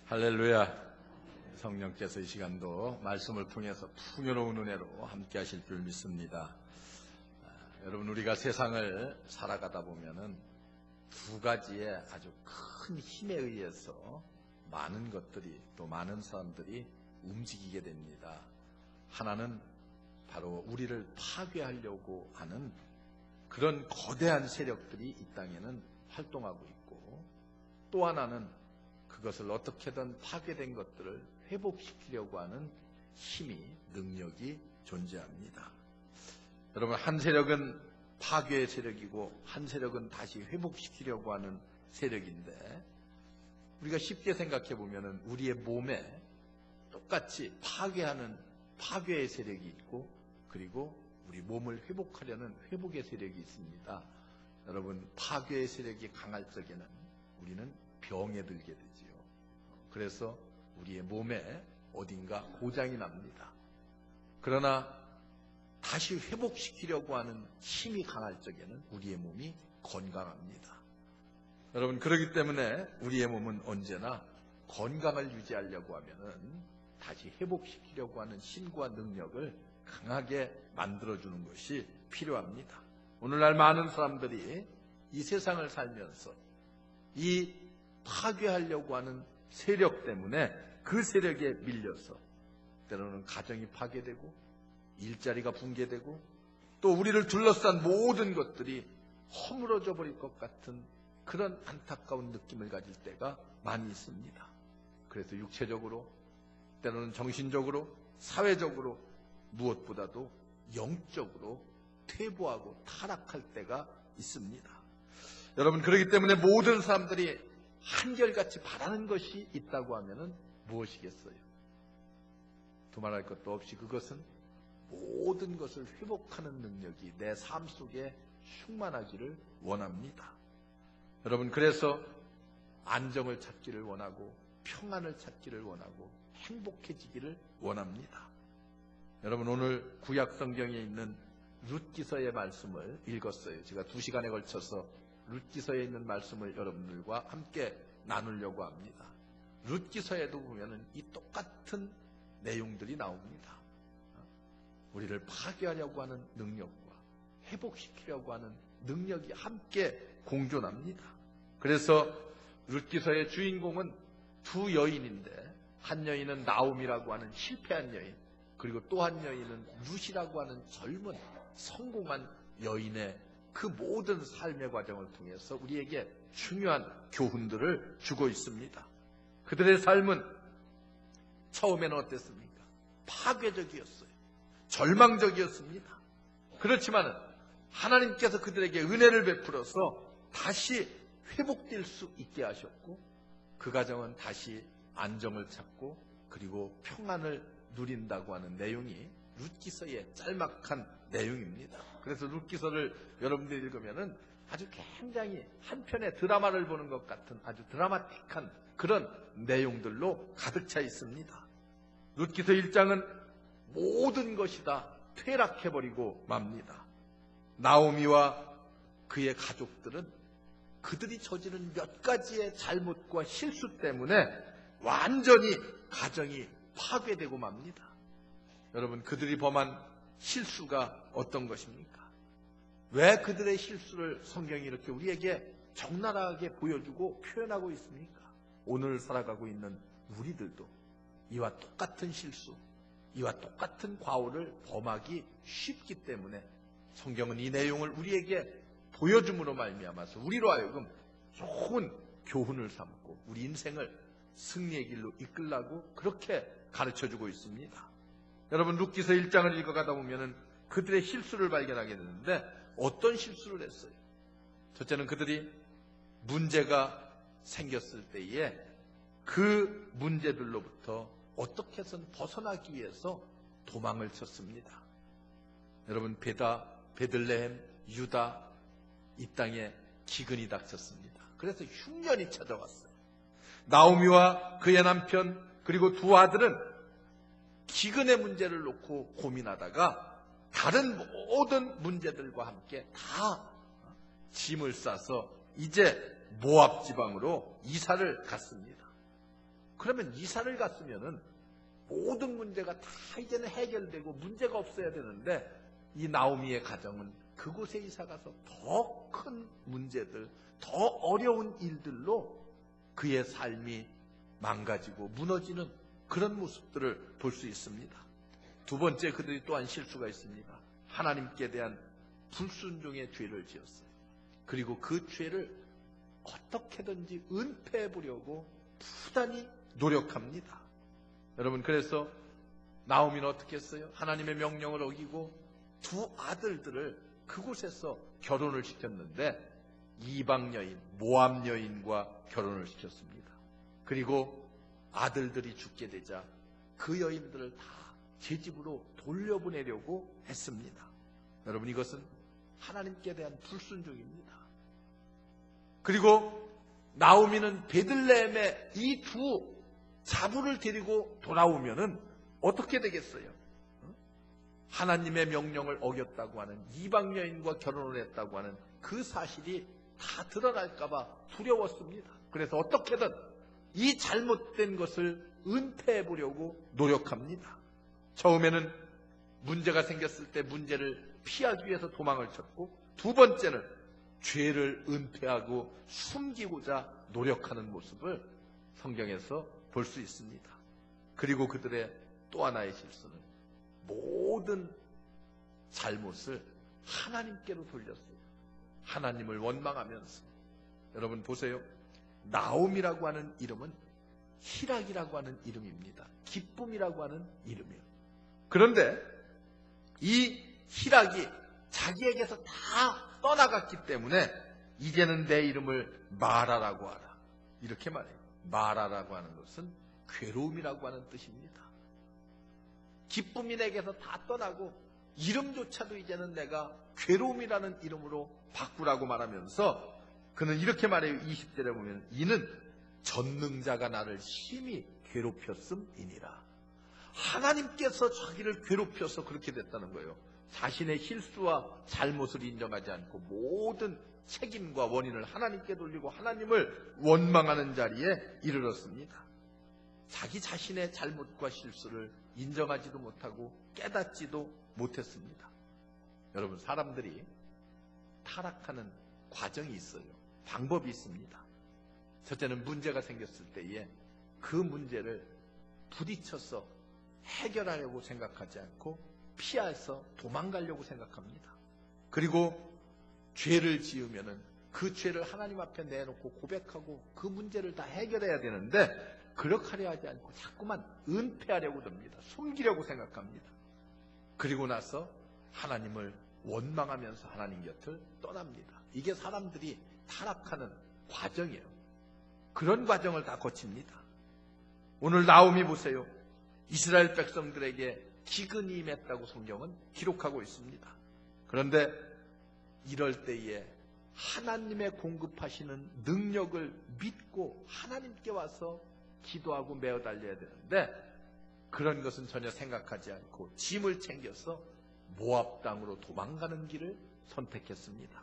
할렐루야. 성령께서 이 시간도 말씀을 통해서 풍요로운 은혜로 함께 하실 줄 믿습니다. 여러분, 우리가 세상을 살아가다 보면은 두 가지의 아주 큰 힘에 의해서 많은 것들이, 또 많은 사람들이 움직이게 됩니다. 하나는 바로 우리를 파괴하려고 하는 그런 거대한 세력들이 이 땅에는 활동하고 있고, 또 하나는 그것을 어떻게든 파괴된 것들을 회복시키려고 하는 힘이, 능력이 존재합니다. 여러분, 한 세력은 파괴의 세력이고 한 세력은 다시 회복시키려고 하는 세력인데, 우리가 쉽게 생각해 보면은 우리의 몸에 똑같이 파괴하는 파괴의 세력이 있고, 그리고 우리 몸을 회복하려는 회복의 세력이 있습니다. 여러분, 파괴의 세력이 강할 적에는 우리는 병에 들게 되지요. 그래서 우리의 몸에 어딘가 고장이 납니다. 그러나 다시 회복시키려고 하는 힘이 강할 적에는 우리의 몸이 건강합니다. 여러분, 그렇기 때문에 우리의 몸은 언제나 건강을 유지하려고 하면은 다시 회복시키려고 하는 힘과 능력을 강하게 만들어주는 것이 필요합니다. 오늘날 많은 사람들이 이 세상을 살면서 이 파괴하려고 하는 세력 때문에 그 세력에 밀려서 때로는 가정이 파괴되고 일자리가 붕괴되고, 또 우리를 둘러싼 모든 것들이 허물어져 버릴 것 같은 그런 안타까운 느낌을 가질 때가 많이 있습니다. 그래서 육체적으로, 때로는 정신적으로, 사회적으로, 무엇보다도 영적으로 퇴보하고 타락할 때가 있습니다. 여러분, 그렇기 때문에 모든 사람들이 한결같이 바라는 것이 있다고 하면은 무엇이겠어요? 두말할 것도 없이 그것은 모든 것을 회복하는 능력이 내 삶 속에 충만하기를 원합니다. 여러분, 그래서 안정을 찾기를 원하고 평안을 찾기를 원하고 행복해지기를 원합니다. 여러분, 오늘 구약 성경에 있는 룻기서의 말씀을 읽었어요. 제가 2시간에 걸쳐서 룻기서에 있는 말씀을 여러분들과 함께 나누려고 합니다. 룻기서에도 보면은 이 똑같은 내용들이 나옵니다. 우리를 파괴하려고 하는 능력과 회복시키려고 하는 능력이 함께 공존합니다. 그래서 룻기서의 주인공은 두 여인인데, 한 여인은 나옴이라고 하는 실패한 여인, 그리고 또 한 여인은 룻이라고 하는 젊은 성공한 여인의 그 모든 삶의 과정을 통해서 우리에게 중요한 교훈들을 주고 있습니다. 그들의 삶은 처음에는 어땠습니까? 파괴적이었어요. 절망적이었습니다. 그렇지만 하나님께서 그들에게 은혜를 베풀어서 다시 회복될 수 있게 하셨고, 그 가정은 다시 안정을 찾고 그리고 평안을 누린다고 하는 내용이 룻기서의 짤막한 내용입니다. 그래서 룻기서를 여러분들이 읽으면은 아주 굉장히 한편의 드라마를 보는 것 같은 아주 드라마틱한 그런 내용들로 가득 차 있습니다. 룻기서 1장은 모든 것이 다 퇴락해버리고 맙니다. 나오미와 그의 가족들은 그들이 저지른 몇 가지의 잘못과 실수 때문에 완전히 가정이 파괴되고 맙니다. 여러분, 그들이 범한 실수가 어떤 것입니까? 왜 그들의 실수를 성경이 이렇게 우리에게 적나라하게 보여주고 표현하고 있습니까? 오늘 살아가고 있는 우리들도 이와 똑같은 실수, 이와 똑같은 과오를 범하기 쉽기 때문에 성경은 이 내용을 우리에게 보여줌으로 말미암아서 우리로 하여금 좋은 교훈을 삼고 우리 인생을 승리의 길로 이끌라고 그렇게 가르쳐주고 있습니다. 여러분, 룻기서 1장을 읽어가다 보면은 그들의 실수를 발견하게 되는데, 어떤 실수를 했어요? 첫째는 그들이 문제가 생겼을 때에 그 문제들로부터 어떻게 해서는 벗어나기 위해서 도망을 쳤습니다. 여러분, 베들레헴, 유다, 이 땅에 기근이 닥쳤습니다. 그래서 흉년이 찾아왔어요. 나오미와 그의 남편 그리고 두 아들은 기근의 문제를 놓고 고민하다가 다른 모든 문제들과 함께 다 짐을 싸서 이제 모압 지방으로 이사를 갔습니다. 그러면 이사를 갔으면은 모든 문제가 다 이제는 해결되고 문제가 없어야 되는데, 이 나오미의 가정은 그곳에 이사 가서 더 큰 문제들, 더 어려운 일들로 그의 삶이 망가지고 무너지는 그런 모습들을 볼 수 있습니다. 두 번째, 그들이 또한 실수가 있습니다. 하나님께 대한 불순종의 죄를 지었어요. 그리고 그 죄를 어떻게든지 은폐해 보려고 부단히 노력합니다. 여러분, 그래서 나오미는 어떻게 했어요? 하나님의 명령을 어기고 두 아들들을 그곳에서 결혼을 시켰는데, 이방 여인, 모압 여인과 결혼을 시켰습니다. 그리고 아들들이 죽게 되자 그 여인들을 다 제 집으로 돌려보내려고 했습니다. 여러분, 이것은 하나님께 대한 불순종입니다. 그리고 나오미는 베들레헴에 이 두 자부를 데리고 돌아오면은 어떻게 되겠어요? 하나님의 명령을 어겼다고 하는, 이방 여인과 결혼을 했다고 하는 그 사실이 다 드러날까봐 두려웠습니다. 그래서 어떻게든 이 잘못된 것을 은폐해 보려고 노력합니다. 처음에는 문제가 생겼을 때 문제를 피하기 위해서 도망을 쳤고, 두 번째는 죄를 은폐하고 숨기고자 노력하는 모습을 성경에서 볼 수 있습니다. 그리고 그들의 또 하나의 실수는 모든 잘못을 하나님께로 돌렸어요. 하나님을 원망하면서. 여러분 보세요. 나옴이라고 하는 이름은 희락이라고 하는 이름입니다. 기쁨이라고 하는 이름이에요. 그런데 이 희락이 자기에게서 다 떠나갔기 때문에 이제는 내 이름을 마라라고 하라, 이렇게 말해요. 마라라고 하는 것은 괴로움이라고 하는 뜻입니다. 기쁨이 내게서 다 떠나고 이름조차도 이제는 내가 괴로움이라는 이름으로 바꾸라고 말하면서 그는 이렇게 말해요. 20절에 보면 이는 전능자가 나를 심히 괴롭혔음이니라. 하나님께서 자기를 괴롭혀서 그렇게 됐다는 거예요. 자신의 실수와 잘못을 인정하지 않고 모든 책임과 원인을 하나님께 돌리고 하나님을 원망하는 자리에 이르렀습니다. 자기 자신의 잘못과 실수를 인정하지도 못하고 깨닫지도 못했습니다. 여러분, 사람들이 타락하는 과정이 있어요. 방법이 있습니다. 첫째는 문제가 생겼을 때에 그 문제를 부딪혀서 해결하려고 생각하지 않고 피해서 도망가려고 생각합니다. 그리고 죄를 지으면은 그 죄를 하나님 앞에 내놓고 고백하고 그 문제를 다 해결해야 되는데 그렇게 하려 하지 않고 자꾸만 은폐하려고 듭니다. 숨기려고 생각합니다. 그리고 나서 하나님을 원망하면서 하나님 곁을 떠납니다. 이게 사람들이 타락하는 과정이에요. 그런 과정을 다 거칩니다. 오늘 나오미 보세요. 이스라엘 백성들에게 기근이 임했다고 성경은 기록하고 있습니다. 그런데 이럴 때에 하나님의 공급하시는 능력을 믿고 하나님께 와서 기도하고 메어 달려야 되는데 그런 것은 전혀 생각하지 않고 짐을 챙겨서 모압 땅으로 도망가는 길을 선택했습니다.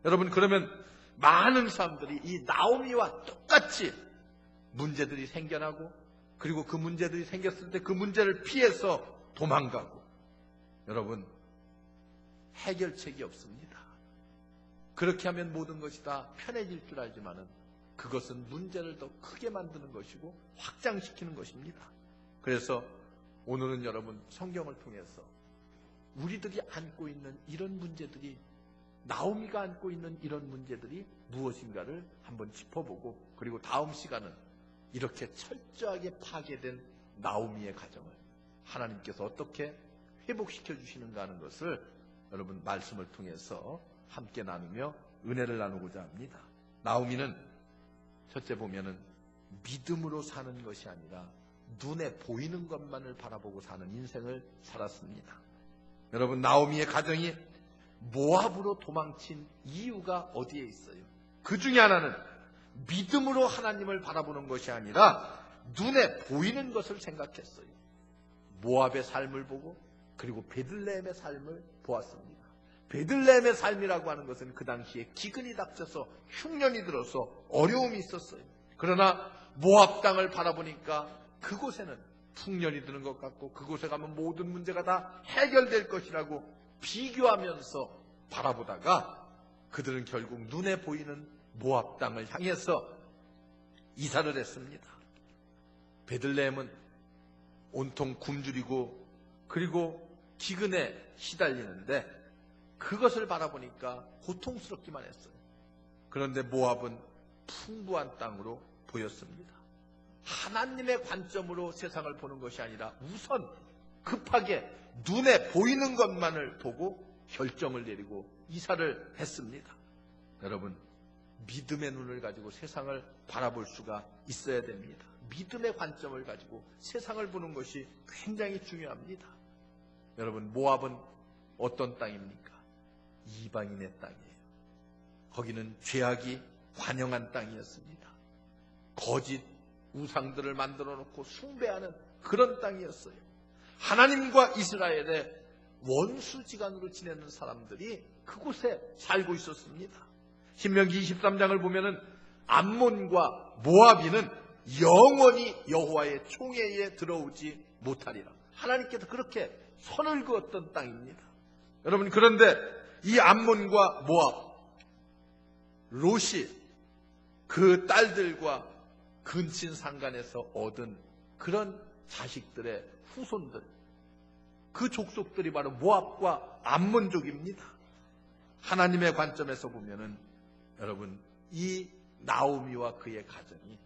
여러분, 그러면 많은 사람들이 이 나오미와 똑같이 문제들이 생겨나고 그리고 그 문제들이 생겼을 때 그 문제를 피해서 도망가고, 여러분, 해결책이 없습니다. 그렇게 하면 모든 것이 다 편해질 줄 알지만은 그것은 문제를 더 크게 만드는 것이고 확장시키는 것입니다. 그래서 오늘은 여러분 성경을 통해서 우리들이 안고 있는 이런 문제들이, 나오미가 안고 있는 이런 문제들이 무엇인가를 한번 짚어보고, 그리고 다음 시간은 이렇게 철저하게 파괴된 나오미의 가정을 하나님께서 어떻게 회복시켜 주시는가 하는 것을 여러분 말씀을 통해서 함께 나누며 은혜를 나누고자 합니다. 나오미는 첫째 보면은 믿음으로 사는 것이 아니라 눈에 보이는 것만을 바라보고 사는 인생을 살았습니다. 여러분, 나오미의 가정이 모압으로 도망친 이유가 어디에 있어요? 그 중에 하나는 믿음으로 하나님을 바라보는 것이 아니라 눈에 보이는 것을 생각했어요. 모압의 삶을 보고 그리고 베들레헴의 삶을 보았습니다. 베들레헴의 삶이라고 하는 것은 그 당시에 기근이 닥쳐서 흉년이 들어서 어려움이 있었어요. 그러나 모압 땅을 바라보니까 그곳에는 풍년이 드는 것 같고 그곳에 가면 모든 문제가 다 해결될 것이라고 비교하면서 바라보다가 그들은 결국 눈에 보이는 모압 땅을 향해서 이사를 했습니다. 베들레헴은 온통 굶주리고 그리고 기근에 시달리는데 그것을 바라보니까 고통스럽기만 했어요. 그런데 모압은 풍부한 땅으로 보였습니다. 하나님의 관점으로 세상을 보는 것이 아니라 우선 급하게 눈에 보이는 것만을 보고 결정을 내리고 이사를 했습니다. 여러분, 믿음의 눈을 가지고 세상을 바라볼 수가 있어야 됩니다. 믿음의 관점을 가지고 세상을 보는 것이 굉장히 중요합니다. 여러분, 모압은 어떤 땅입니까? 이방인의 땅이에요. 거기는 죄악이 관영한 땅이었습니다. 거짓 우상들을 만들어 놓고 숭배하는 그런 땅이었어요. 하나님과 이스라엘의 원수지간으로 지내는 사람들이 그곳에 살고 있었습니다. 신명기 23장을 보면은 암몬과 모압인은 영원히 여호와의 총회에 들어오지 못하리라. 하나님께서 그렇게 선을 그었던 땅입니다. 여러분, 그런데 이 암몬과 모압, 롯이 그 딸들과 근친 상간에서 얻은 그런 자식들의 후손들, 그 족속들이 바로 모압과 암몬족입니다. 하나님의 관점에서 보면은 여러분, 이 나오미와 그의 가정이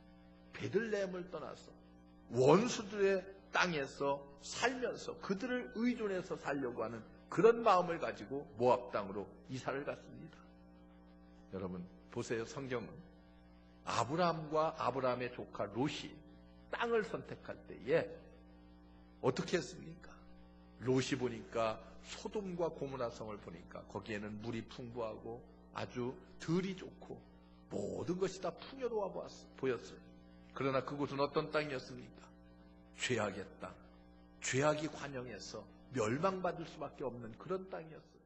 베들레헴을 떠나서 원수들의 땅에서 살면서 그들을 의존해서 살려고 하는 그런 마음을 가지고 모압 땅으로 이사를 갔습니다. 여러분 보세요. 성경은 아브라함과 아브라함의 조카 롯이 땅을 선택할 때에 어떻게 했습니까? 롯이 보니까 소돔과 고모라 성을 보니까 거기에는 물이 풍부하고 아주 들이 좋고 모든 것이 다 풍요로워 보였어요. 그러나 그곳은 어떤 땅이었습니까? 죄악의 땅, 죄악이 관영해서 멸망받을 수밖에 없는 그런 땅이었어요.